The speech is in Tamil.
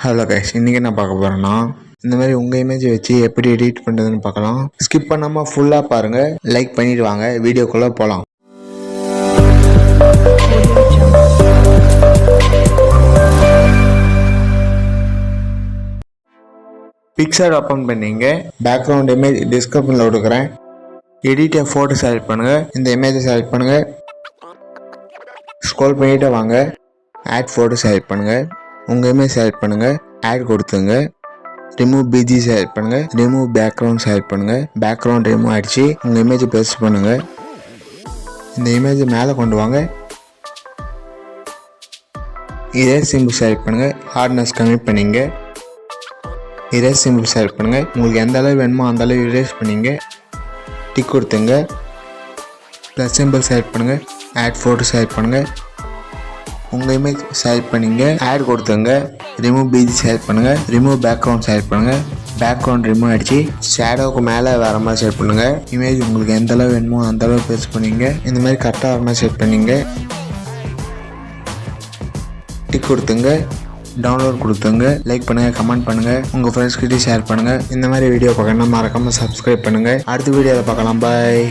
ஹலோ கைஸ், இன்றைக்கி என்ன பார்க்க போகிறேன்னா இந்த மாதிரி உங்கள் இமேஜை வச்சு எப்படி எடிட் பண்ணுறதுன்னு பார்க்கலாம். ஸ்கிப் பண்ணாமல் ஃபுல்லாக பாருங்கள், லைக் பண்ணிவிட்டு வாங்க வீடியோக்குள்ளே போகலாம். பிக்சர் ஓப்பன் பண்ணிங்க, பேக்ரவுண்ட் இமேஜ் டிஸ்கிரிப்ஷனில் கொடுக்குறேன். எடிட்டை ஃபோட்டோ செலக்ட் பண்ணுங்கள், இந்த இமேஜை செலக்ட் பண்ணுங்கள், ஸ்க்ரோல் பண்ணிவிட்டு வாங்க, ஆட் ஃபோட்டோ செலக்ட் பண்ணுங்கள், உங்கள் இமேஜ் செலக்ட் பண்ணுங்கள், ஆட் கொடுத்துங்க, ரிமூவ் பிஜி செலக்ட் பண்ணுங்கள், ரிமூவ் பேக்ரவுண்ட் செலக்ட் பண்ணுங்கள், பேக்ரவுண்ட் ரிமூவ் ஆகிடுச்சு. உங்கள் இமேஜை பேஸ்ட் பண்ணுங்கள், இந்த இமேஜை மேலே கொண்டு வாங்க, இரேஸ் சிம்பிள் செலக்ட் பண்ணுங்கள், ஹார்ட்னஸ் கம்மி பண்ணிங்க, இரேஸ் சிம்பிள் செலக்ட் பண்ணுங்கள், உங்களுக்கு எந்த அளவு வேணுமோ அந்த அளவு இரேஸ் பண்ணிங்க, டிக் கொடுத்துங்க, ப்ளஸ் சிம்பிள் செலக்ட் பண்ணுங்கள், ஆட் ஃபோட்டோ செலக்ட் பண்ணுங்கள், உங்கள் இமேஜ் செலக்ட் பண்ணிங்க, ஆட் கொடுத்துங்க, ரிமூவ் பிஜி செலக்ட் பண்ணுங்கள், ரிமூவ் பேக்ரவுண்ட் செலக்ட் பண்ணுங்கள், பேக்ரவுண்ட் ரிமூவ் ஆகிடுச்சு. ஷேடோவுக்கு மேலே வேறு மாதிரி செட் பண்ணுங்கள், இமேஜ் உங்களுக்கு எந்த அளவு வேணுமோ அந்த அளவு பேஸ்ட் பண்ணிங்க, இந்த மாதிரி கரெக்டாக வர மாதிரி செட் பண்ணிங்க, டிக் கொடுத்துங்க, டவுன்லோட் கொடுத்துங்க, லைக் பண்ணுங்கள், கமெண்ட் பண்ணுங்கள், உங்கள் ஃப்ரெண்ட்ஸ்கிட்டே ஷேர் பண்ணுங்கள். இந்த மாதிரி வீடியோ பார்க்கணுன்னா மறக்காமல் சப்ஸ்கிரைப் பண்ணுங்கள். அடுத்த வீடியோவில் பார்க்கலாம். பாய்.